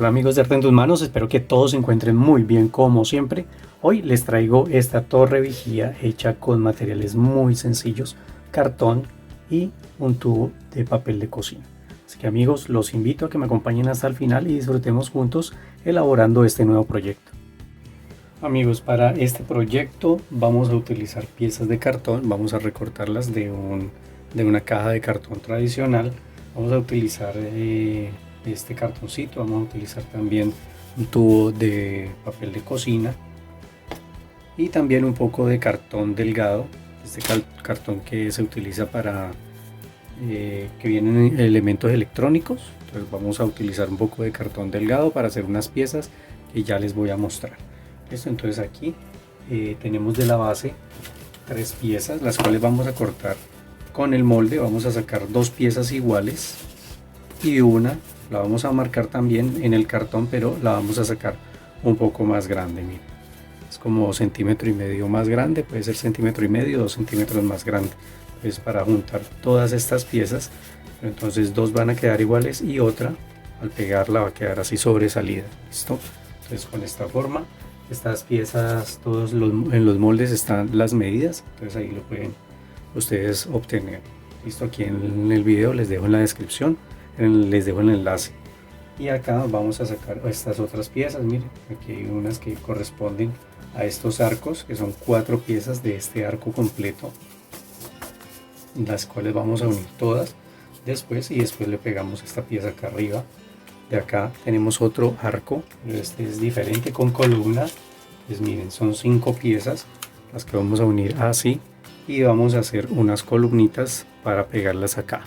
Hola amigos de Arte en tus manos, espero que todos se encuentren muy bien como siempre. Hoy les traigo esta torre vigía hecha con materiales muy sencillos, cartón y un tubo de papel de cocina. Así que amigos, los invito a que me acompañen hasta el final y disfrutemos juntos elaborando este nuevo proyecto. Amigos, para este proyecto vamos a utilizar piezas de cartón, vamos a recortarlas de una caja de cartón tradicional. Vamos a utilizar este cartoncito, vamos a utilizar también un tubo de papel de cocina y también un poco de cartón delgado, este cartón que se utiliza para que vienen elementos electrónicos. Entonces vamos a utilizar un poco de cartón delgado para hacer unas piezas que ya les voy a mostrar. Esto, entonces aquí tenemos de la base 3 piezas, las cuales vamos a cortar con el molde. Vamos a sacar 2 piezas iguales y una la vamos a marcar también en el cartón, pero la vamos a sacar un poco más grande. Miren, es como 1,5 centímetros más grande, puede ser 1,5 centímetros, 2 centímetros más grande. Entonces para juntar todas estas piezas, entonces 2 van a quedar iguales y otra al pegarla va a quedar así sobresalida. ¿Listo? Entonces con esta forma, estas piezas, en los moldes están las medidas, entonces ahí lo pueden ustedes obtener. Listo, aquí en el video les dejo en la descripción, les dejo el enlace. Y acá vamos a sacar estas otras piezas. Miren, aquí hay unas que corresponden a estos arcos, que son 4 piezas de este arco completo, las cuales vamos a unir todas después, y después le pegamos esta pieza acá arriba. De acá tenemos otro arco, este es diferente, con columna. Pues miren, son 5 piezas las que vamos a unir así, y vamos a hacer unas columnitas para pegarlas acá.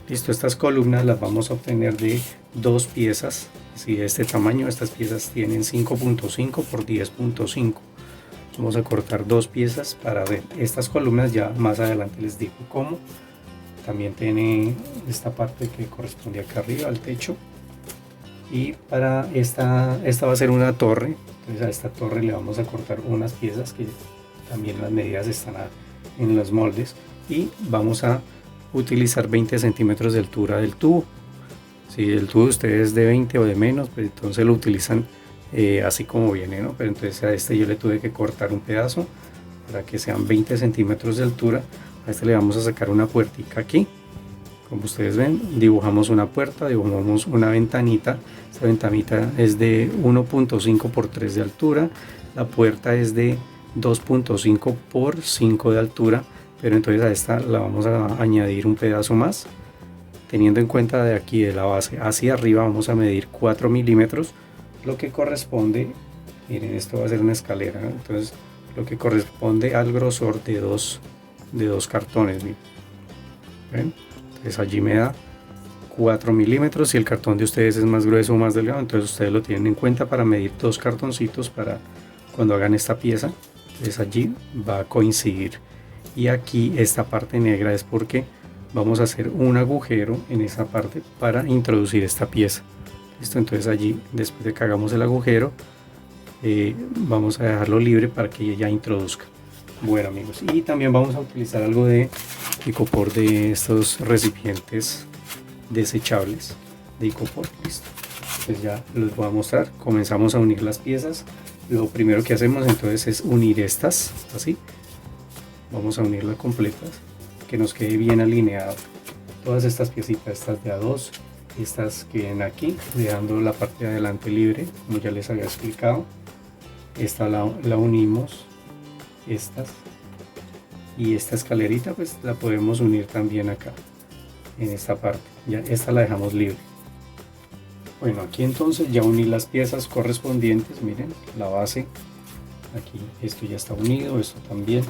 Listo, estas columnas las vamos a obtener de 2 piezas así de este tamaño. Estas piezas tienen 5.5 por 10.5. Vamos a cortar 2 piezas para ver estas columnas, ya más adelante les digo cómo. También tiene esta parte que corresponde acá arriba al techo, y para esta va a ser una torre. Entonces a esta torre le vamos a cortar unas piezas que también las medidas están en los moldes, y vamos a utilizar 20 centímetros de altura del tubo. Si el tubo de ustedes es de 20 o de menos, pues entonces lo utilizan así como viene, ¿no? Pero entonces a este yo le tuve que cortar un pedazo para que sean 20 centímetros de altura. A este le vamos a sacar una puertica aquí. Como ustedes ven, dibujamos una puerta, dibujamos una ventanita. Esta ventanita es de 1.5 por 3 de altura. La puerta es de 2.5 por 5 de altura, pero entonces a esta la vamos a añadir un pedazo más, teniendo en cuenta de aquí de la base hacia arriba vamos a medir 4 milímetros, lo que corresponde, miren, esto va a ser una escalera, ¿no? Entonces lo que corresponde al grosor de dos cartones. Miren. ¿Ven? Entonces allí me da 4 milímetros. Si el cartón de ustedes es más grueso o más delgado, entonces ustedes lo tienen en cuenta para medir 2 cartoncitos para cuando hagan esta pieza. Entonces allí va a coincidir. Y aquí esta parte negra es porque vamos a hacer un agujero en esa parte para introducir esta pieza. Listo, entonces allí, después de que hagamos el agujero, vamos a dejarlo libre para que ella introduzca. Bueno amigos, y también vamos a utilizar algo de icopor, de estos recipientes desechables de icopor. Listo, pues ya les voy a mostrar. Comenzamos a unir las piezas. Lo primero que hacemos entonces es unir estas así. Vamos a unirlas completas, que nos quede bien alineado. Todas estas piecitas, estas de A2, estas que vienen aquí, dejando la parte de adelante libre, como ya les había explicado. Esta la unimos, estas, y esta escalerita pues la podemos unir también acá, en esta parte. Ya esta la dejamos libre. Bueno, aquí entonces ya uní las piezas correspondientes. Miren, la base, aquí esto ya está unido, esto también.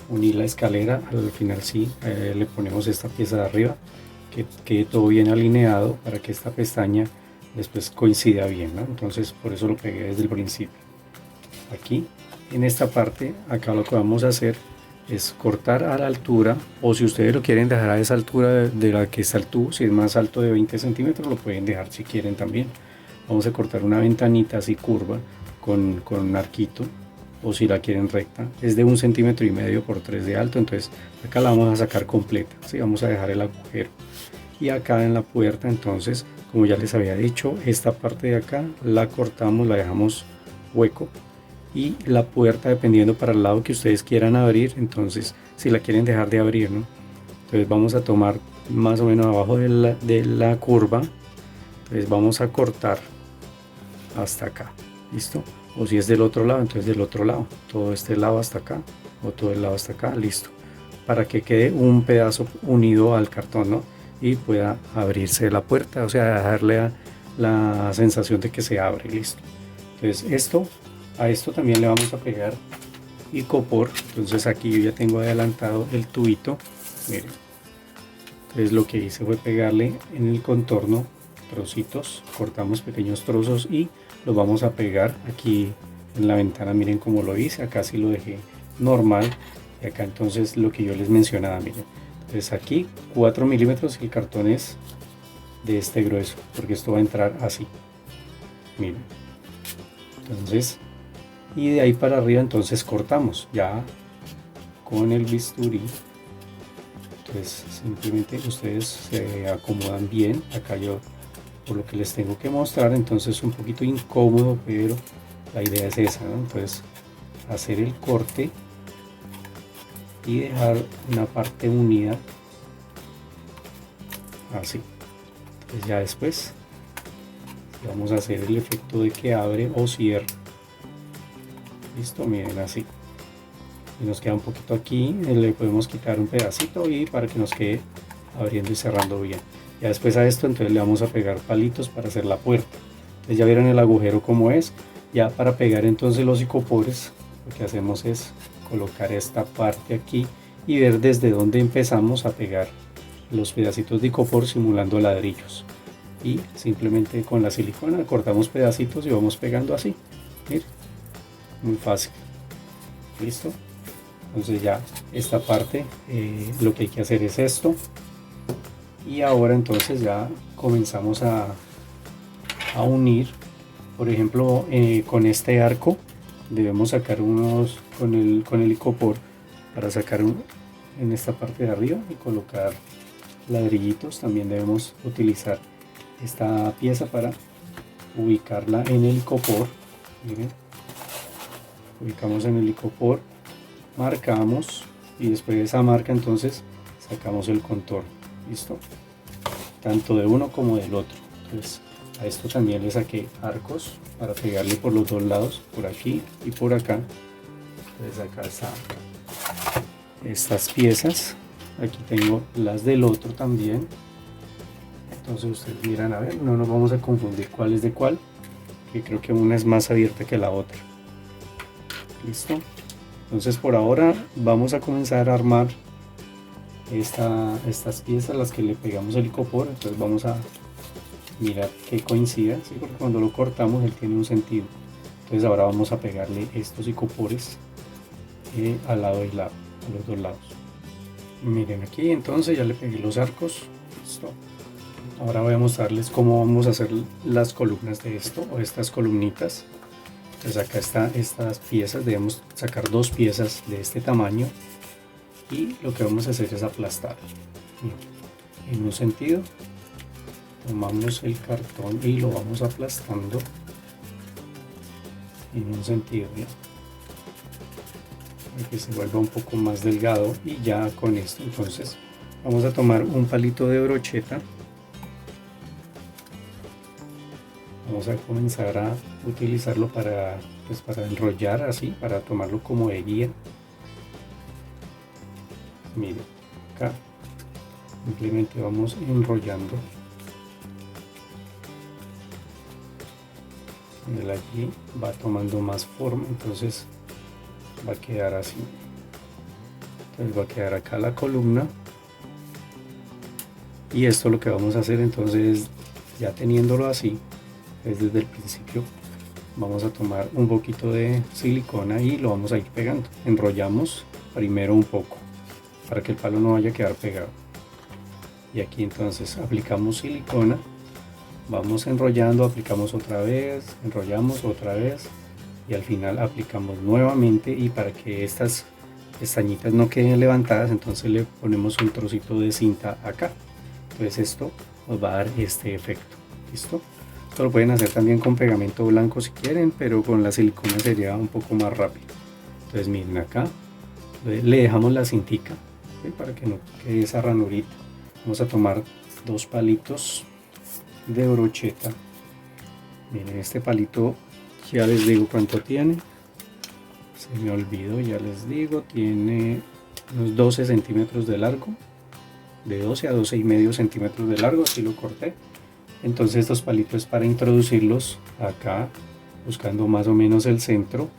Uní la escalera, al final sí, le ponemos esta pieza de arriba, que quede todo bien alineado para que esta pestaña después coincida bien, ¿no? Entonces por eso lo pegué desde el principio. Aquí en esta parte, acá lo que vamos a hacer es cortar a la altura, o si ustedes lo quieren dejar a esa altura de la que está el tubo, si es más alto de 20 centímetros lo pueden dejar si quieren también. Vamos a cortar una ventanita así curva con un arquito, o si la quieren recta, es de 1,5 centímetros por 3 de alto. Entonces acá la vamos a sacar completa, así vamos a dejar el agujero, Y acá en la puerta, entonces, como ya les había dicho, esta parte de acá la cortamos, la dejamos hueco, y la puerta, dependiendo para el lado que ustedes quieran abrir, entonces si la quieren dejar de abrir, ¿no? Entonces vamos a tomar más o menos abajo de la curva, entonces vamos a cortar hasta acá, listo. O si es del otro lado, entonces del otro lado, todo este lado hasta acá, o todo el lado hasta acá, listo, para que quede un pedazo unido al cartón, ¿no? Y pueda abrirse la puerta, o sea, dejarle la sensación de que se abre, listo. Entonces a esto también le vamos a pegar icopor. Entonces aquí yo ya tengo adelantado el tubito, miren. Entonces lo que hice fue pegarle en el contorno trocitos, cortamos pequeños trozos y los vamos a pegar aquí en la ventana. Miren cómo lo hice, acá sí lo dejé normal, y acá entonces lo que yo les mencionaba, miren. Entonces aquí 4 milímetros, el cartón es de este grueso, porque esto va a entrar así, miren. Entonces, y de ahí para arriba entonces cortamos ya con el bisturí. Entonces simplemente ustedes se acomodan bien. Acá yo, por lo que les tengo que mostrar, entonces es un poquito incómodo, pero la idea es esa, ¿no? Entonces hacer el corte y dejar una parte unida así. Entonces ya después vamos a hacer el efecto de que abre o cierra. Listo, miren así. Y nos queda un poquito aquí, le podemos quitar un pedacito y para que nos quede abriendo y cerrando bien. Ya después a esto entonces le vamos a pegar palitos para hacer la puerta. Entonces ya vieron el agujero como es. Ya para pegar entonces los icopores, lo que hacemos es colocar esta parte aquí y ver desde dónde empezamos a pegar los pedacitos de icopor simulando ladrillos. Y simplemente con la silicona cortamos pedacitos y vamos pegando así. Miren, muy fácil. Listo. Entonces ya esta parte, lo que hay que hacer es esto. Y ahora entonces ya comenzamos a unir. Por ejemplo, con este arco debemos sacar unos con el icopor para sacar en esta parte de arriba y colocar ladrillitos. También debemos utilizar esta pieza para ubicarla en el icopor. Miren, ubicamos en el icopor, marcamos y después de esa marca entonces sacamos el contorno. Listo, tanto de uno como del otro. Entonces a esto también le saqué arcos para pegarle por los dos lados, por aquí y por acá. Entonces acá están estas piezas, aquí tengo las del otro también. Entonces ustedes miran, a ver, no nos vamos a confundir cuál es de cuál, que creo que una es más abierta que la otra. Listo. Entonces por ahora vamos a comenzar a armar estas piezas, las que le pegamos el icopor. Entonces vamos a mirar que coincida, ¿sí? Porque cuando lo cortamos él tiene un sentido. Entonces ahora vamos a pegarle estos icopores al lado y lado, a los dos lados. Miren aquí, entonces ya le pegué los arcos. Listo. Ahora voy a mostrarles cómo vamos a hacer las columnas de esto, o estas columnitas. Entonces acá están estas piezas, debemos sacar dos piezas de este tamaño y lo que vamos a hacer es aplastar. Miren, en un sentido tomamos el cartón y lo vamos aplastando en un sentido, ¿ya? Para que se vuelva un poco más delgado. Y ya con esto entonces vamos a tomar un palito de brocheta. Vamos a comenzar a utilizarlo para enrollar así, para tomarlo como de guía. Miren, acá simplemente vamos enrollando. Miren, allí va tomando más forma, entonces va a quedar así. Entonces va a quedar acá la columna. Y esto lo que vamos a hacer entonces, ya teniéndolo así, es desde el principio vamos a tomar un poquito de silicona y lo vamos a ir pegando. Enrollamos primero un poco para que el palo no vaya a quedar pegado, y aquí entonces aplicamos silicona, vamos enrollando, aplicamos otra vez, enrollamos otra vez y al final aplicamos nuevamente. Y para que estas pestañitas no queden levantadas, entonces le ponemos un trocito de cinta acá Entonces esto nos va a dar este efecto. ¿Listo? Esto lo pueden hacer también con pegamento blanco si quieren, pero con la silicona sería un poco más rápido. Entonces miren acá, le dejamos la cintica, ¿sí? Para que no quede esa ranurita. Vamos a tomar 2 palitos de brocheta. Miren, este palito ya les digo cuánto tiene. Se me olvidó, ya les digo, tiene unos 12 centímetros de largo. De 12 a 12 y medio centímetros de largo, así lo corté. Entonces estos palitos para introducirlos acá, buscando más o menos el centro,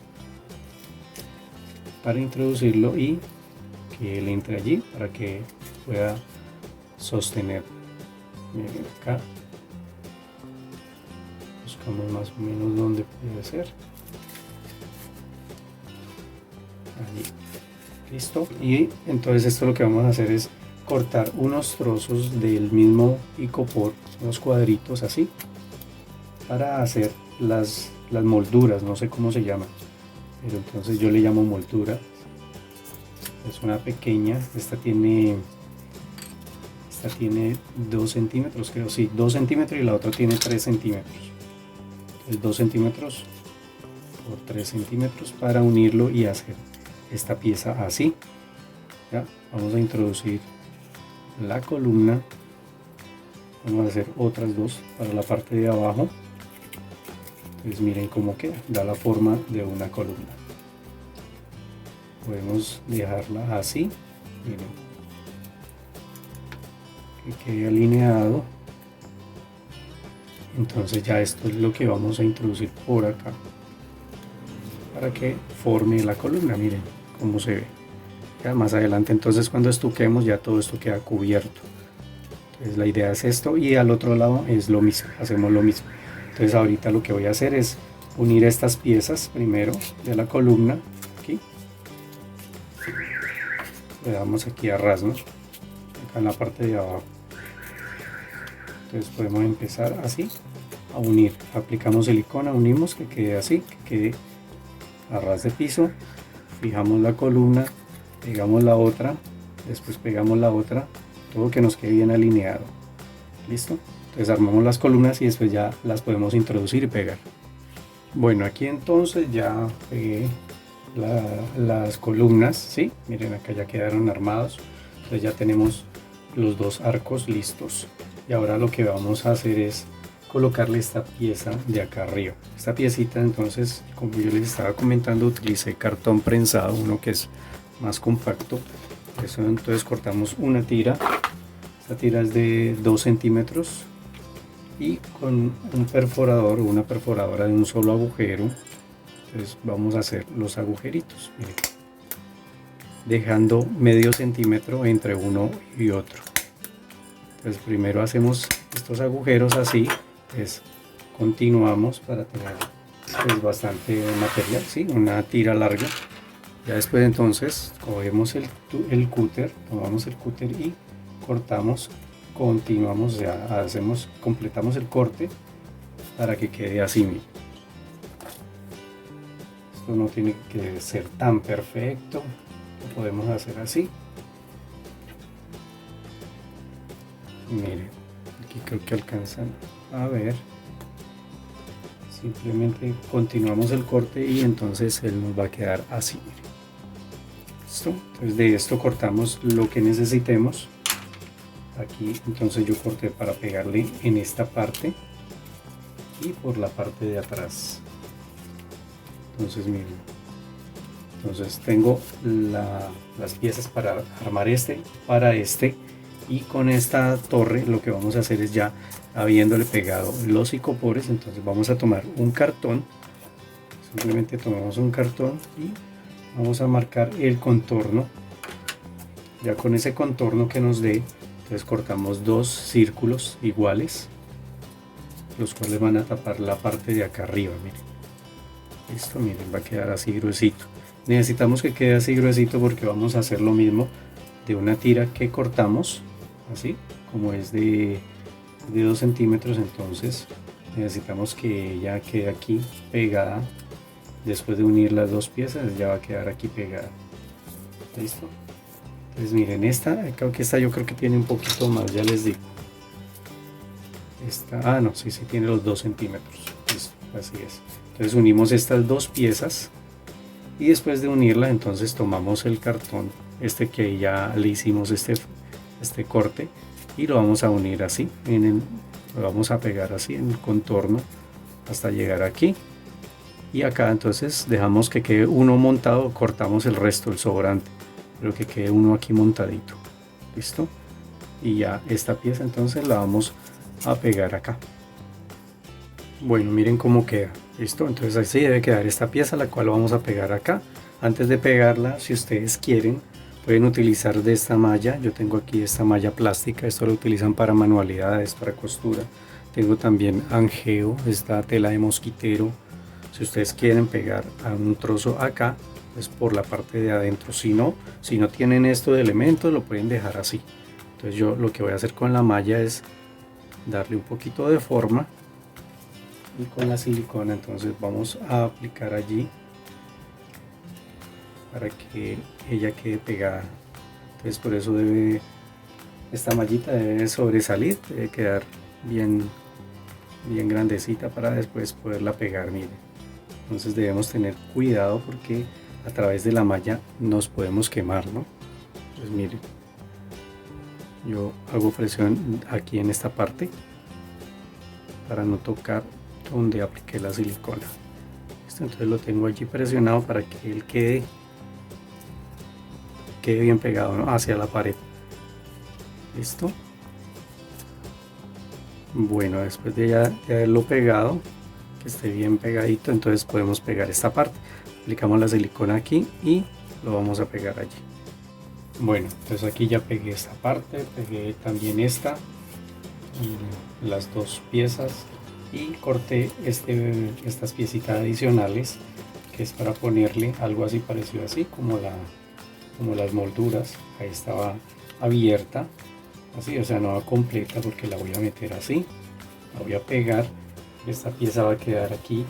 para introducirlo y que él entre allí para que pueda sostener. Miren acá, buscamos más o menos donde puede ser. Allí. Listo. Y entonces esto lo que vamos a hacer es cortar unos trozos del mismo icopor, unos cuadritos así, para hacer las molduras, no sé cómo se llama, pero entonces yo le llamo moldura. Es una pequeña, esta tiene 2 centímetros, creo, sí, 2 centímetros, y la otra tiene 3 centímetros. Entonces 2 centímetros por 3 centímetros para unirlo y hacer esta pieza así. ¿Ya? Vamos a introducir la columna, vamos a hacer otras 2 para la parte de abajo. Entonces miren cómo queda, da la forma de una columna. Podemos dejarla así, miren, que quede alineado. Entonces ya esto es lo que vamos a introducir por acá para que forme la columna. Miren cómo se ve. Ya más adelante, entonces cuando estuquemos, ya todo esto queda cubierto. Entonces la idea es esto, y al otro lado es lo mismo, hacemos lo mismo. Entonces ahorita lo que voy a hacer es unir estas piezas primero de la columna aquí. Le damos aquí a ras, ¿no? Acá en la parte de abajo. Entonces podemos empezar así a unir. Aplicamos silicona, unimos, que quede así, que quede a ras de piso. Fijamos la columna, pegamos la otra, después pegamos la otra, todo que nos quede bien alineado. ¿Listo? Entonces armamos las columnas y después ya las podemos introducir y pegar. Bueno, aquí entonces ya pegué las columnas, ¿sí? Miren, acá ya quedaron armados. Entonces ya tenemos los 2 arcos listos. Y ahora lo que vamos a hacer es colocarle esta pieza de acá arriba. Esta piecita, entonces, como yo les estaba comentando, utilicé cartón prensado, uno que es más compacto. Eso, entonces cortamos una tira. Esta tira es de 2 centímetros. Y con un perforador o una perforadora de un solo agujero, entonces vamos a hacer los agujeritos, miren, dejando medio centímetro entre uno y otro. Entonces primero hacemos estos agujeros así, pues continuamos para tener pues bastante material, ¿sí? Una tira larga. Ya después entonces cogemos el cúter, tomamos el cúter y cortamos. Continuamos, ya completamos el corte para que quede así. Miren. Esto no tiene que ser tan perfecto, lo podemos hacer así. Miren, aquí creo que alcanzan a ver. Simplemente continuamos el corte y entonces él nos va a quedar así. Miren. ¿Listo? Entonces de esto cortamos lo que necesitemos. Aquí entonces yo corté para pegarle en esta parte y por la parte de atrás. Entonces miren, entonces tengo las piezas para armar para este, y con esta torre lo que vamos a hacer es, ya habiéndole pegado los icopores, entonces vamos a tomar un cartón. Simplemente tomamos un cartón y vamos a marcar el contorno. Ya con ese contorno que nos dé, entonces cortamos 2 círculos iguales, los cuales van a tapar la parte de acá arriba. Miren, esto, miren, va a quedar así gruesito. Necesitamos que quede así gruesito porque vamos a hacer lo mismo de una tira que cortamos, así como es de 2 centímetros. Entonces necesitamos que ya quede aquí pegada. Después de unir las 2 piezas, ya va a quedar aquí pegada. ¿Listo? Entonces miren, creo que esta yo creo que tiene un poquito más, ya les digo. esta, no, sí tiene los 2 centímetros. Listo, así es. Entonces unimos estas dos piezas y después de unirla entonces tomamos el cartón que ya le hicimos este corte y lo vamos a unir así, lo vamos a pegar así en el contorno hasta llegar aquí, y acá entonces dejamos que quede uno montado, cortamos el resto, el sobrante, pero que quede uno aquí montadito. Listo, y ya esta pieza entonces la vamos a pegar acá. Bueno, miren cómo queda. Listo, entonces así debe quedar esta pieza, la cual vamos a pegar acá. Antes de pegarla, si ustedes quieren, pueden utilizar de esta malla. Yo tengo aquí esta malla plástica, esto lo utilizan para manualidades, para costura. Tengo también angeo, esta tela de mosquitero. Si ustedes quieren pegar a un trozo acá, pues por la parte de adentro. Si no tienen esto de elementos, lo pueden dejar así. Entonces yo lo que voy a hacer con la malla es darle un poquito de forma, y con la silicona entonces vamos a aplicar allí para que ella quede pegada. Entonces por eso esta mallita debe sobresalir, debe quedar bien grandecita para después poderla pegar. Miren, entonces debemos tener cuidado porque a través de la malla nos podemos quemar, ¿no? Pues miren, yo hago presión aquí en esta parte para no tocar donde apliqué la silicona. Entonces lo tengo allí presionado para que él quede bien pegado, ¿no?, hacia la pared. Listo. Bueno, después de ya haberlo pegado, que esté bien pegadito, entonces podemos pegar esta parte. Aplicamos la silicona aquí y lo vamos a pegar allí. Bueno, entonces aquí ya pegué esta parte, pegué también esta y las dos piezas, y corté estas piecitas adicionales, que es para ponerle algo así parecido así como las molduras. Ahí estaba abierta así, o sea, no va completa porque la voy a meter así, la voy a pegar. Esta pieza va a quedar aquí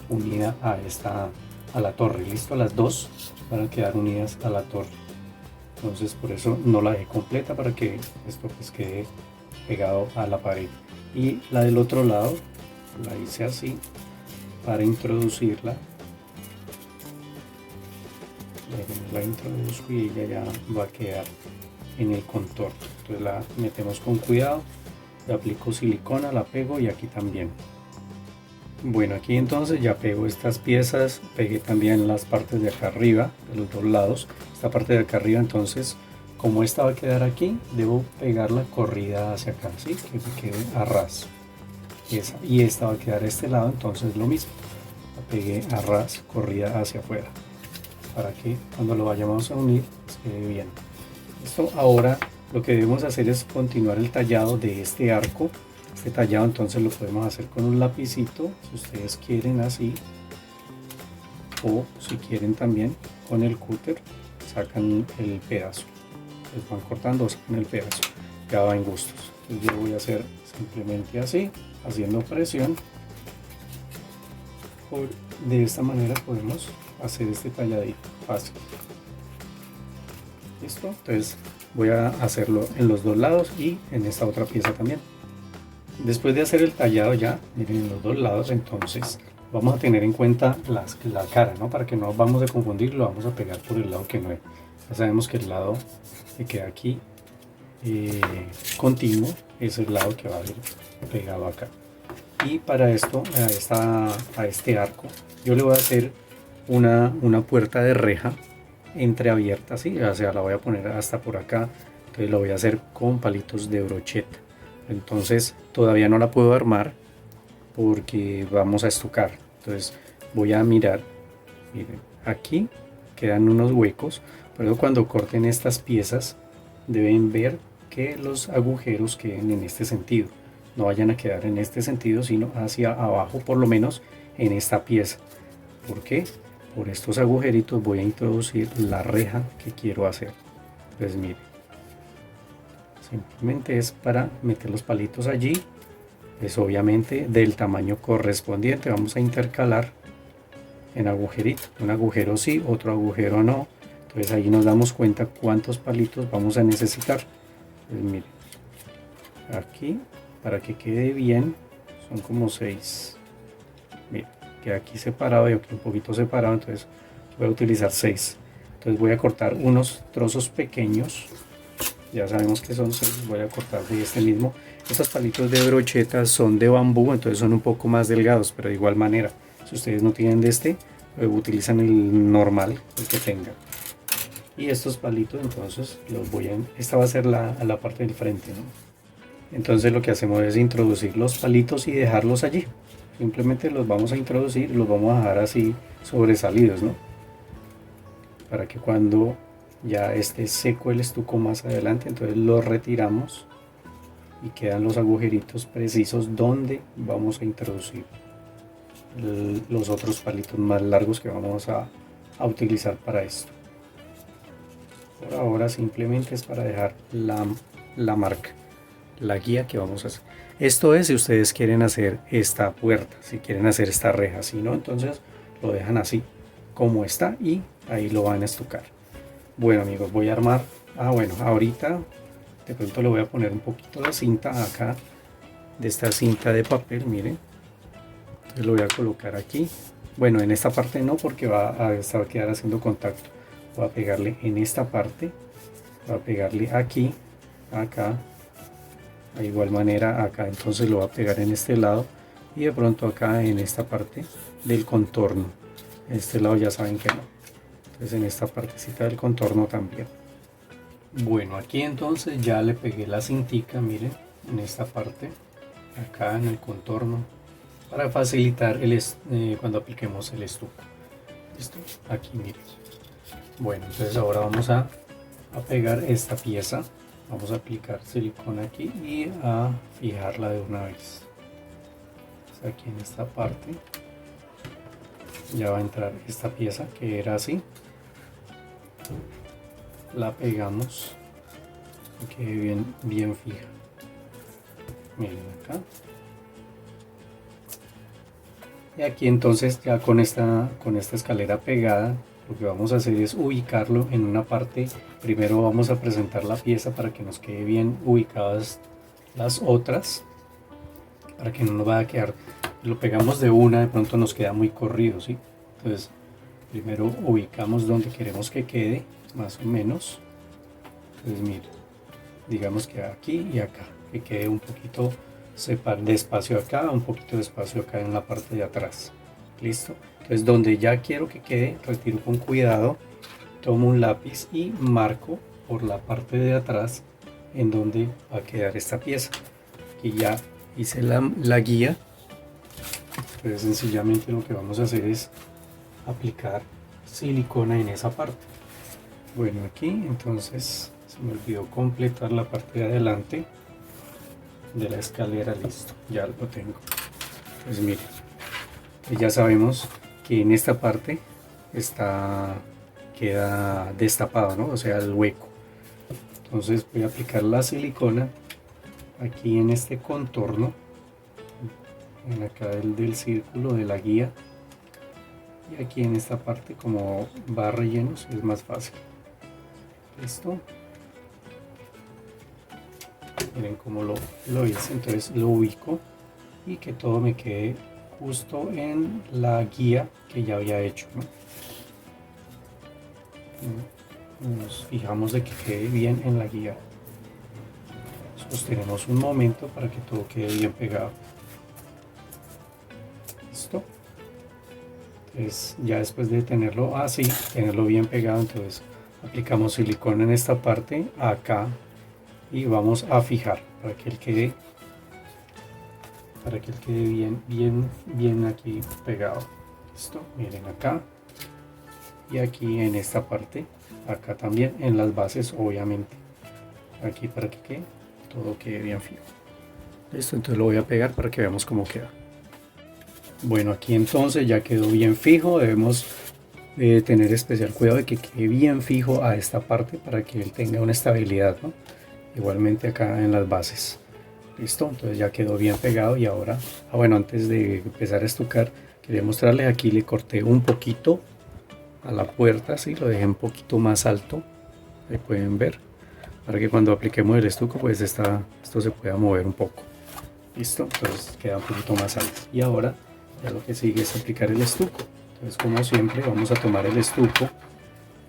unida a la torre. Listo, las dos van a quedar unidas a la torre. Entonces por eso no la dejé completa, para que esto pues quede pegado a la pared. Y la del otro lado la hice así para introducirla. La introduzco y ella ya va a quedar en el contorno. Entonces la metemos con cuidado, le aplico silicona, la pego, y aquí también. Bueno, aquí entonces ya pego estas piezas, pegué también las partes de acá arriba, de los dos lados. Esta parte de acá arriba, entonces como esta va a quedar aquí, debo pegarla corrida hacia acá, ¿sí?, que me quede a ras. Y esta va a quedar a este lado, entonces lo mismo, la pegué a ras, corrida hacia afuera, para que cuando lo vayamos a unir quede bien. Esto ahora lo que debemos hacer es continuar el tallado de este arco. Este tallado entonces lo podemos hacer con un lapicito, si ustedes quieren así, o si quieren también con el cúter sacan el pedazo, les van cortando o sacan el pedazo, ya va en gustos. Entonces yo voy a hacer simplemente así, haciendo presión. De esta manera podemos hacer este talladito fácil. Listo, entonces voy a hacerlo en los dos lados y en esta otra pieza también. Después de hacer el tallado ya, miren, en los dos lados, entonces vamos a tener en cuenta la cara, ¿no?, para que no vamos a confundir, lo vamos a pegar por el lado que no es. Ya sabemos que el lado que queda aquí continuo es el lado que va a ir pegado acá. Y para esto, a este arco, yo le voy a hacer una puerta de reja entreabierta, así, o sea, la voy a poner hasta por acá. Entonces lo voy a hacer con palitos de brocheta. Entonces todavía no la puedo armar porque vamos a estucar. Entonces voy a mirar, miren, aquí quedan unos huecos, pero cuando corten estas piezas deben ver que los agujeros queden en este sentido, no vayan a quedar en este sentido, sino hacia abajo, por lo menos en esta pieza. ¿Por qué? Por estos agujeritos voy a introducir la reja que quiero hacer. Pues miren, simplemente es para meter los palitos allí. Es obviamente del tamaño correspondiente. Vamos a intercalar en agujerito, un agujero sí, otro agujero no. Entonces ahí nos damos cuenta cuántos palitos vamos a necesitar. Pues miren, aquí para que quede bien son como 6. Miren, queda aquí separado y aquí un poquito separado, entonces voy a utilizar 6. Entonces voy a cortar unos trozos pequeños, ya sabemos que son 6, voy a cortar de este mismo. Estos palitos de brocheta son de bambú, entonces son un poco más delgados, pero de igual manera, si ustedes no tienen de este, utilizan el normal, el que tengan. Y estos palitos entonces los voy a, esta va a ser la parte del frente, ¿no? Entonces lo que hacemos es introducir los palitos y dejarlos allí. Simplemente los vamos a introducir y los vamos a dejar así sobresalidos, ¿no? Para que cuando ya esté seco el estuco más adelante, entonces lo retiramos y quedan los agujeritos precisos donde vamos a introducir los otros palitos más largos que vamos a utilizar para esto. Por ahora simplemente es para dejar la marca, la guía que vamos a hacer. Esto es si ustedes quieren hacer esta puerta, si quieren hacer esta reja, si no, entonces lo dejan así como está y ahí lo van a estucar. Bueno amigos, voy a armar, bueno, ahorita de pronto le voy a poner un poquito de cinta acá, de esta cinta de papel, miren. Entonces lo voy a colocar aquí. Bueno, en esta parte no, porque va a quedar haciendo contacto. Voy a pegarle en esta parte, voy a pegarle aquí, acá, de igual manera acá, entonces lo voy a pegar en este lado y de pronto acá en esta parte del contorno. En este lado ya saben que no, entonces en esta partecita del contorno también. Bueno, aquí entonces ya le pegué la cintica, miren, en esta parte, acá en el contorno, para facilitar cuando apliquemos el estuco. ¿Listo? Aquí miren. Bueno, entonces ahora vamos a pegar esta pieza, vamos a aplicar silicona aquí y a fijarla de una vez. Aquí en esta parte ya va a entrar esta pieza que era así, la pegamos y quede bien fija. Miren acá. Y aquí entonces ya con esta escalera pegada, lo que vamos a hacer es ubicarlo en una parte. Primero vamos a presentar la pieza para que nos quede bien ubicadas las otras, para que no nos vaya a quedar, lo pegamos de una, de pronto nos queda muy corrido, ¿sí? Entonces primero ubicamos donde queremos que quede, más o menos. Entonces miren, digamos que aquí y acá, que quede un poquito de espacio acá, un poquito de espacio acá en la parte de atrás. Listo. Entonces donde ya quiero que quede, retiro con cuidado, tomo un lápiz y marco por la parte de atrás en donde va a quedar esta pieza. Aquí ya hice la guía. Entonces sencillamente lo que vamos a hacer es aplicar silicona en esa parte. Bueno, aquí entonces se me olvidó completar la parte de adelante de la escalera. Listo, ya lo tengo. Pues miren, ya sabemos que en esta parte queda destapado, ¿no? O sea, el hueco. Entonces voy a aplicar la silicona aquí en este contorno, en acá del círculo de la guía, y aquí en esta parte, como va rellenos, es más fácil. Listo. Miren cómo lo hice. Entonces lo ubico y que todo me quede justo en la guía que ya había hecho, ¿no? Nos fijamos de que quede bien en la guía. Sostenemos un momento para que todo quede bien pegado. Listo. Entonces ya después de tenerlo así, tenerlo bien pegado, entonces aplicamos silicona en esta parte, acá, y vamos a fijar para que él quede bien aquí pegado. Listo. Miren acá y aquí en esta parte, acá también en las bases, obviamente aquí, para que todo quede bien fijo. Listo, entonces lo voy a pegar para que veamos cómo queda. Bueno, aquí entonces ya quedó bien fijo. Debemos tener especial cuidado de que quede bien fijo a esta parte para que él tenga una estabilidad, ¿no? Igualmente acá en las bases. Listo, entonces ya quedó bien pegado. Y ahora, bueno, antes de empezar a estucar, quería mostrarles, aquí le corté un poquito a la puerta, así lo dejé un poquito más alto, ahí pueden ver, para que cuando apliquemos el estuco pues esto se pueda mover un poco. Listo, entonces queda un poquito más alto. Y ahora ya lo que sigue es aplicar el estuco. Entonces, como siempre, vamos a tomar el estuco.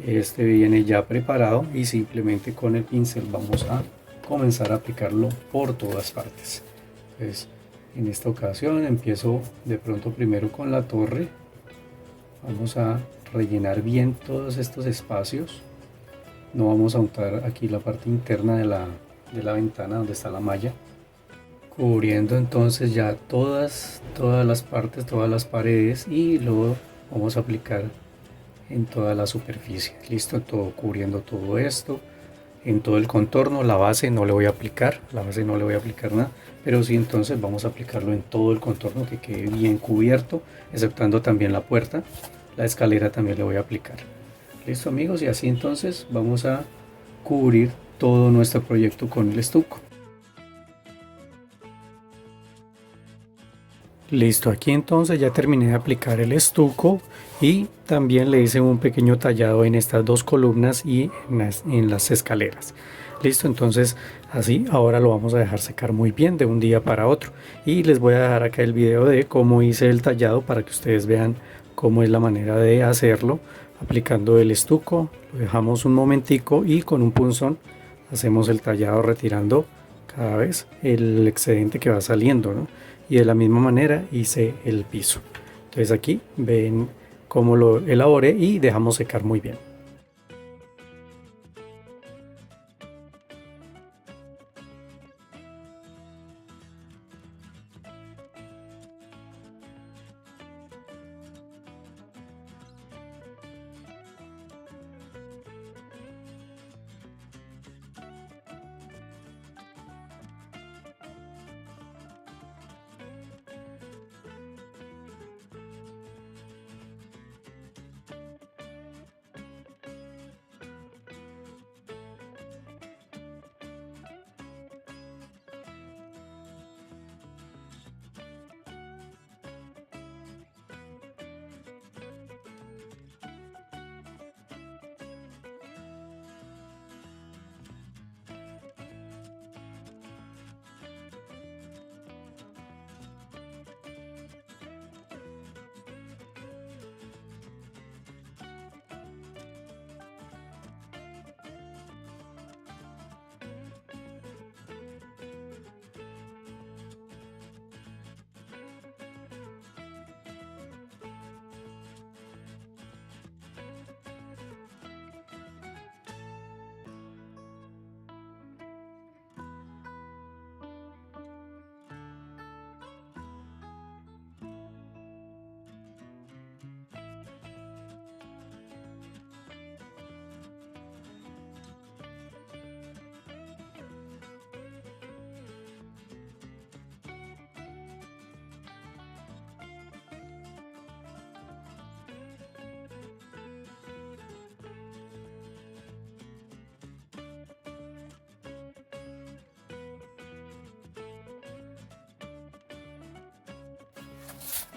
Este viene ya preparado y simplemente con el pincel vamos a comenzar a aplicarlo por todas partes. Entonces, en esta ocasión empiezo de pronto primero con la torre. Vamos a rellenar bien todos estos espacios. No vamos a untar aquí la parte interna de la ventana donde está la malla, cubriendo entonces ya todas las partes, todas las paredes, y luego vamos a aplicar en toda la superficie. Listo, todo cubriendo todo esto, en todo el contorno. La base no le voy a aplicar, nada, pero sí entonces vamos a aplicarlo en todo el contorno, que quede bien cubierto, exceptuando también la puerta. La escalera también le voy a aplicar. Listo, amigos, y así entonces vamos a cubrir todo nuestro proyecto con el estuco. Listo, aquí entonces ya terminé de aplicar el estuco y también le hice un pequeño tallado en estas dos columnas y en las escaleras. Listo, entonces así ahora lo vamos a dejar secar muy bien de un día para otro, y les voy a dejar acá el video de cómo hice el tallado para que ustedes vean cómo es la manera de hacerlo. Aplicando el estuco, lo dejamos un momentico y con un punzón hacemos el tallado, retirando cada vez el excedente que va saliendo, ¿no? Y de la misma manera hice el piso. Entonces aquí ven cómo lo elaboré y dejamos secar muy bien.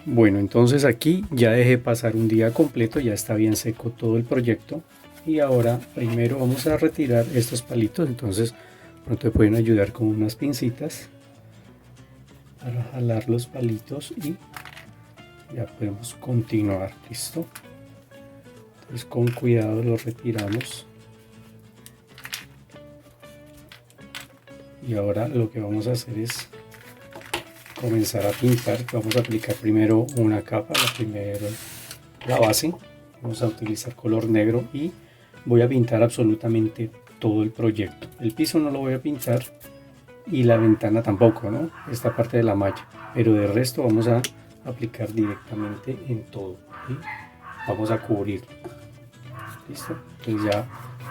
Bueno, entonces aquí ya dejé pasar un día completo, ya está bien seco todo el proyecto, y ahora primero vamos a retirar estos palitos. Entonces pronto me pueden ayudar con unas pincitas para jalar los palitos y ya podemos continuar. Listo, entonces con cuidado los retiramos, y ahora lo que vamos a hacer es comenzar a pintar. Vamos a aplicar primero una capa, la base. Vamos a utilizar color negro y voy a pintar absolutamente todo el proyecto. El piso no lo voy a pintar y la ventana tampoco, ¿no? Esta parte de la malla, pero de resto vamos a aplicar directamente en todo y vamos a cubrir. Listo, entonces ya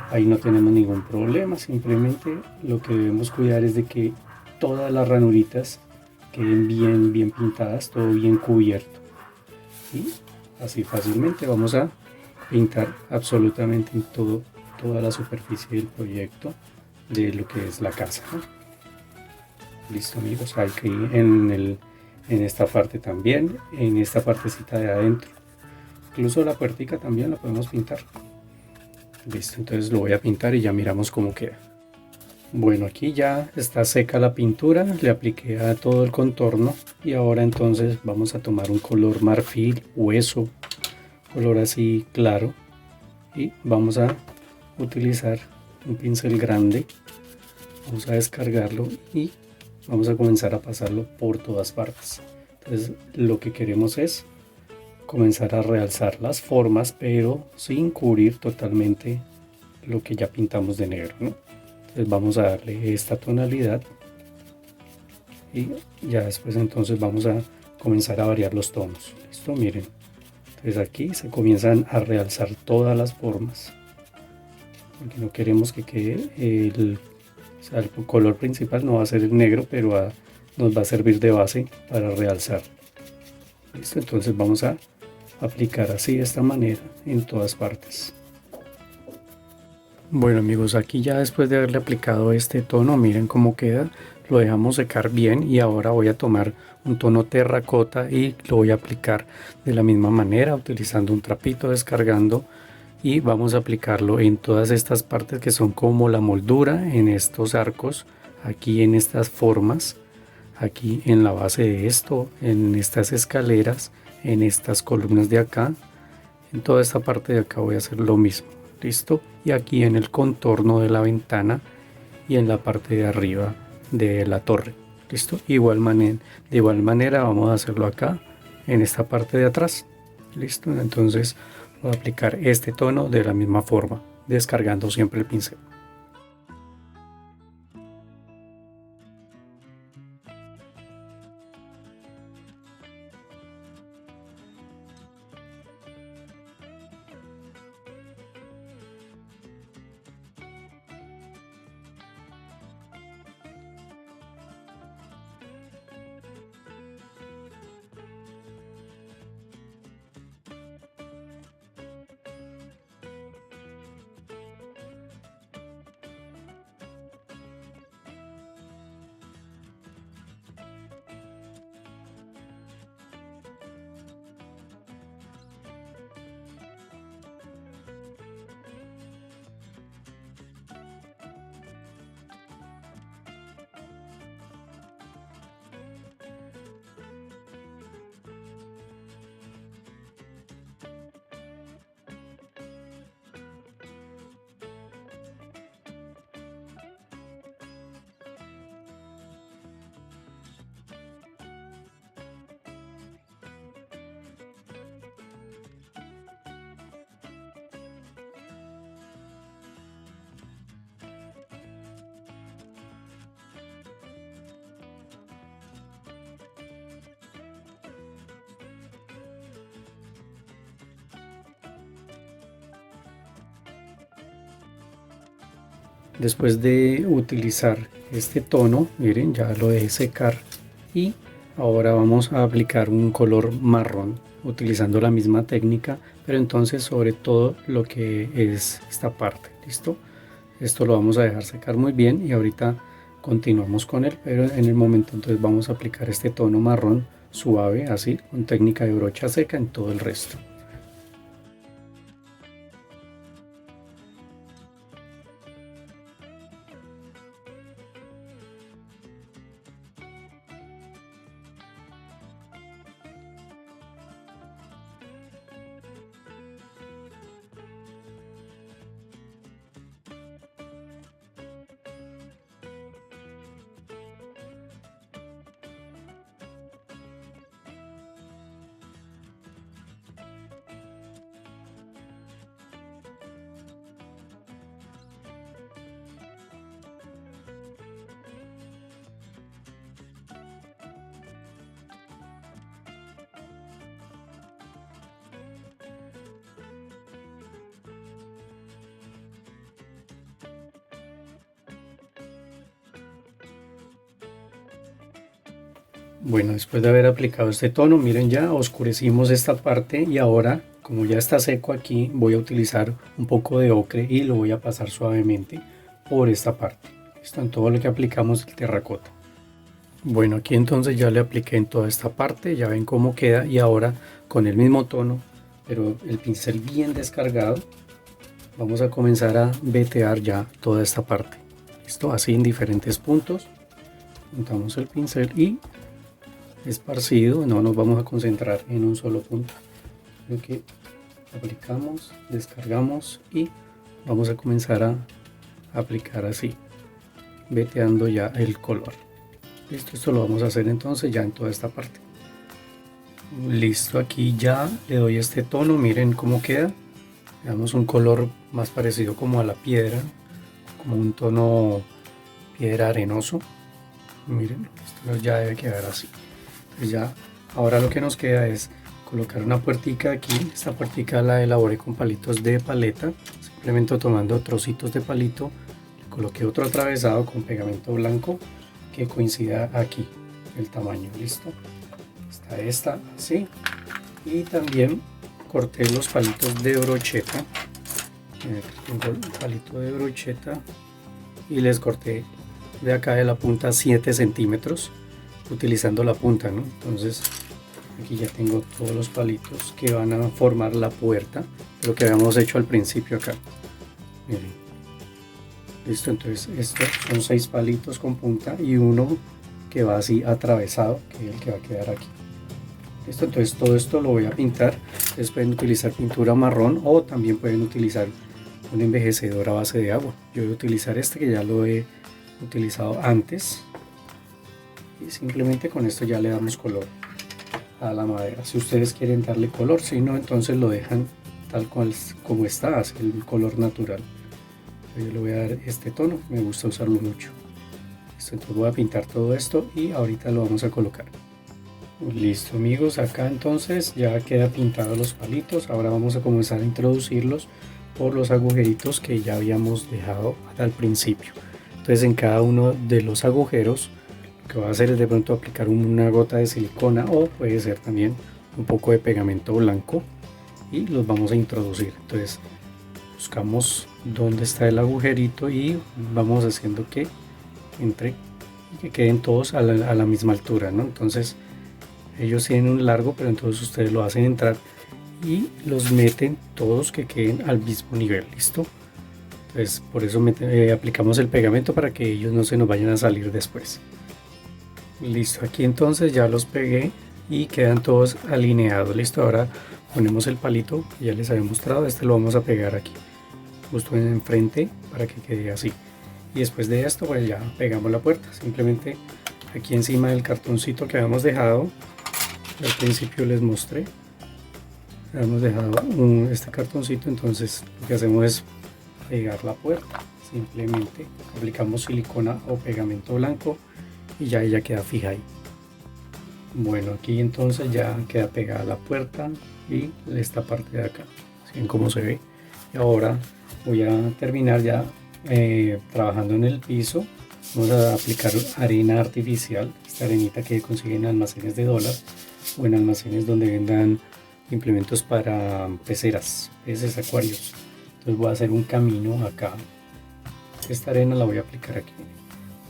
ahí no tenemos ningún problema. Simplemente lo que debemos cuidar es de que todas las ranuritas queden bien pintadas, todo bien cubierto, y así fácilmente vamos a pintar absolutamente en toda la superficie del proyecto de lo que es la casa, ¿no? Listo, amigos, hay que ir en esta parte también, en esta partecita de adentro, incluso la puertica también la podemos pintar. Listo, entonces lo voy a pintar y ya miramos cómo queda. Bueno, aquí ya está seca la pintura, le apliqué a todo el contorno y ahora entonces vamos a tomar un color marfil, hueso, color así claro, y vamos a utilizar un pincel grande, vamos a descargarlo y vamos a comenzar a pasarlo por todas partes. Entonces lo que queremos es comenzar a realzar las formas, pero sin cubrir totalmente lo que ya pintamos de negro, ¿no? Entonces vamos a darle esta tonalidad y ya después entonces vamos a comenzar a variar los tonos. Listo, miren. Entonces aquí se comienzan a realzar todas las formas, porque no queremos que quede o sea, el color principal no va a ser el negro, pero nos va a servir de base para realzar. Listo, entonces vamos a aplicar así de esta manera en todas partes. Bueno amigos, aquí ya después de haberle aplicado este tono, miren cómo queda. Lo dejamos secar bien y ahora voy a tomar un tono terracota y lo voy a aplicar de la misma manera, utilizando un trapito, descargando, y vamos a aplicarlo en todas estas partes que son como la moldura, en estos arcos, aquí en estas formas, aquí en la base de esto, en estas escaleras, en estas columnas de acá, en toda esta parte de acá voy a hacer lo mismo. Listo, y aquí en el contorno de la ventana y en la parte de arriba de la torre. Listo, de igual manera vamos a hacerlo acá en esta parte de atrás. Listo, entonces voy a aplicar este tono de la misma forma, descargando siempre el pincel. Después de utilizar este tono, miren, ya lo dejé secar y ahora vamos a aplicar un color marrón utilizando la misma técnica, pero entonces sobre todo lo que es esta parte. Listo, esto lo vamos a dejar secar muy bien y ahorita continuamos con él, pero en el momento entonces vamos a aplicar este tono marrón suave, así con técnica de brocha seca en todo el resto. Bueno, después de haber aplicado este tono, miren, ya oscurecimos esta parte y ahora, como ya está seco aquí, voy a utilizar un poco de ocre y lo voy a pasar suavemente por esta parte. Esto en todo lo que aplicamos el terracota. Bueno, aquí entonces ya le apliqué en toda esta parte, ya ven cómo queda, y ahora con el mismo tono, pero el pincel bien descargado, vamos a comenzar a vetear ya toda esta parte. Listo, así en diferentes puntos. Juntamos el pincel y esparcido, no nos vamos a concentrar en un solo punto, sino que aplicamos, descargamos y vamos a comenzar a aplicar así, veteando ya el color. Listo, esto lo vamos a hacer entonces ya en toda esta parte. Listo, aquí ya le doy este tono, miren cómo queda. Veamos un color más parecido como a la piedra, como un tono piedra arenoso. Miren, esto ya debe quedar así. Entonces ya, ahora lo que nos queda es colocar una puertica aquí. Esta puertica la elaboré con palitos de paleta, simplemente tomando trocitos de palito. Le coloqué otro atravesado con pegamento blanco que coincida aquí el tamaño. Listo, está esta así, y también corté los palitos de brocheta. Tengo un palito de brocheta y les corté de acá de la punta 7 centímetros utilizando la punta, ¿no? Entonces aquí ya tengo todos los palitos que van a formar la puerta, lo que habíamos hecho al principio acá. Miren. Listo, entonces estos son 6 palitos con punta y uno que va así atravesado, que es el que va a quedar aquí. Listo, entonces todo esto lo voy a pintar. Ustedes pueden utilizar pintura marrón o también pueden utilizar un envejecedor a base de agua. Yo voy a utilizar este que ya lo he utilizado antes y simplemente con esto ya le damos color a la madera. Si ustedes quieren darle color, si no, entonces lo dejan tal cual como está, así el color natural. Yo le voy a dar este tono, me gusta usarlo mucho. Entonces voy a pintar todo esto y ahorita lo vamos a colocar. Listo amigos, acá entonces ya queda pintado los palitos. Ahora vamos a comenzar a introducirlos por los agujeritos que ya habíamos dejado al principio. Entonces en cada uno de los agujeros lo que voy a hacer es de pronto aplicar una gota de silicona o puede ser también un poco de pegamento blanco y los vamos a introducir. Entonces buscamos dónde está el agujerito y vamos haciendo que entre y que queden todos a la misma altura, ¿no? Entonces ellos tienen un largo, pero entonces ustedes lo hacen entrar y los meten todos que queden al mismo nivel. Listo, entonces por eso aplicamos el pegamento para que ellos no se nos vayan a salir después. Listo, aquí entonces ya los pegué y quedan todos alineados. Listo, ahora ponemos el palito que ya les había mostrado. Este lo vamos a pegar aquí justo en enfrente para que quede así, y después de esto pues ya pegamos la puerta. Simplemente aquí encima del cartoncito que habíamos dejado al principio les mostré, habíamos dejado este cartoncito. Entonces lo que hacemos es pegar la puerta, simplemente aplicamos silicona o pegamento blanco y ya ella queda fija ahí. Bueno, aquí entonces ya queda pegada la puerta y esta parte de acá, así ven cómo se ve. Y ahora voy a terminar ya trabajando en el piso. Vamos a aplicar arena artificial, esta arenita que consiguen en almacenes de dólar o en almacenes donde vendan implementos para peceras, peces, acuarios. Entonces voy a hacer un camino acá. Esta arena la voy a aplicar aquí.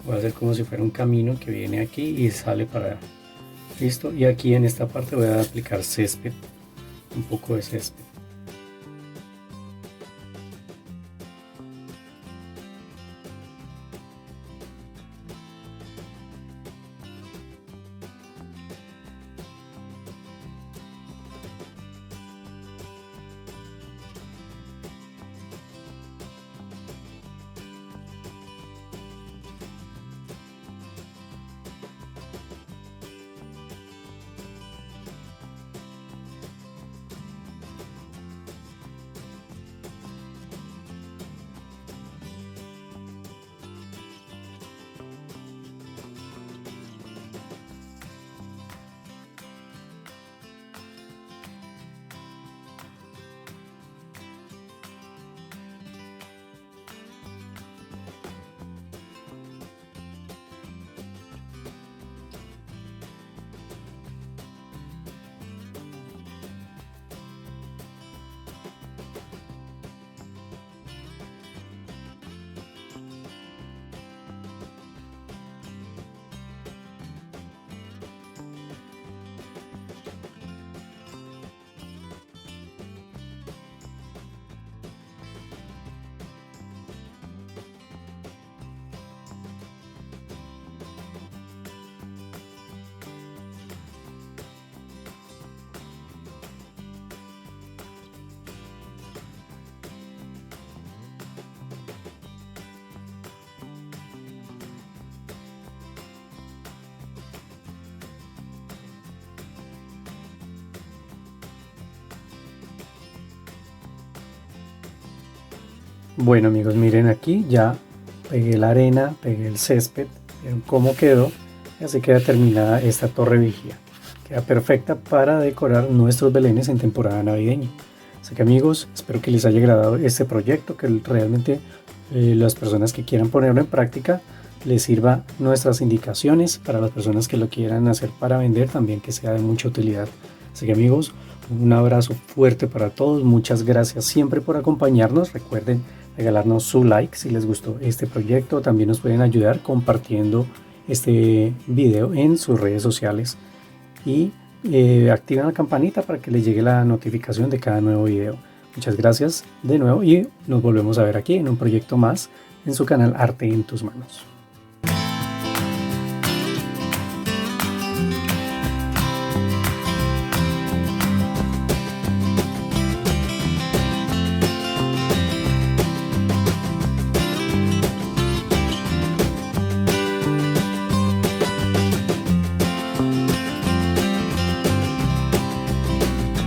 Voy a hacer como si fuera un camino que viene aquí y sale para allá. Listo, y aquí en esta parte voy a aplicar césped, un poco de césped. Bueno amigos, miren aquí ya pegué la arena, pegué el césped, miren cómo quedó. Y así queda terminada esta torre vigía. Queda perfecta para decorar nuestros belenes en temporada navideña. Así que amigos, espero que les haya agradado este proyecto, que realmente las personas que quieran ponerlo en práctica les sirva nuestras indicaciones, para las personas que lo quieran hacer para vender también, que sea de mucha utilidad. Así que amigos, un abrazo fuerte para todos, muchas gracias siempre por acompañarnos. Recuerden regalarnos su like si les gustó este proyecto. También nos pueden ayudar compartiendo este video en sus redes sociales y activen la campanita para que les llegue la notificación de cada nuevo video. Muchas gracias de nuevo y nos volvemos a ver aquí en un proyecto más en su canal Arte en tus Manos.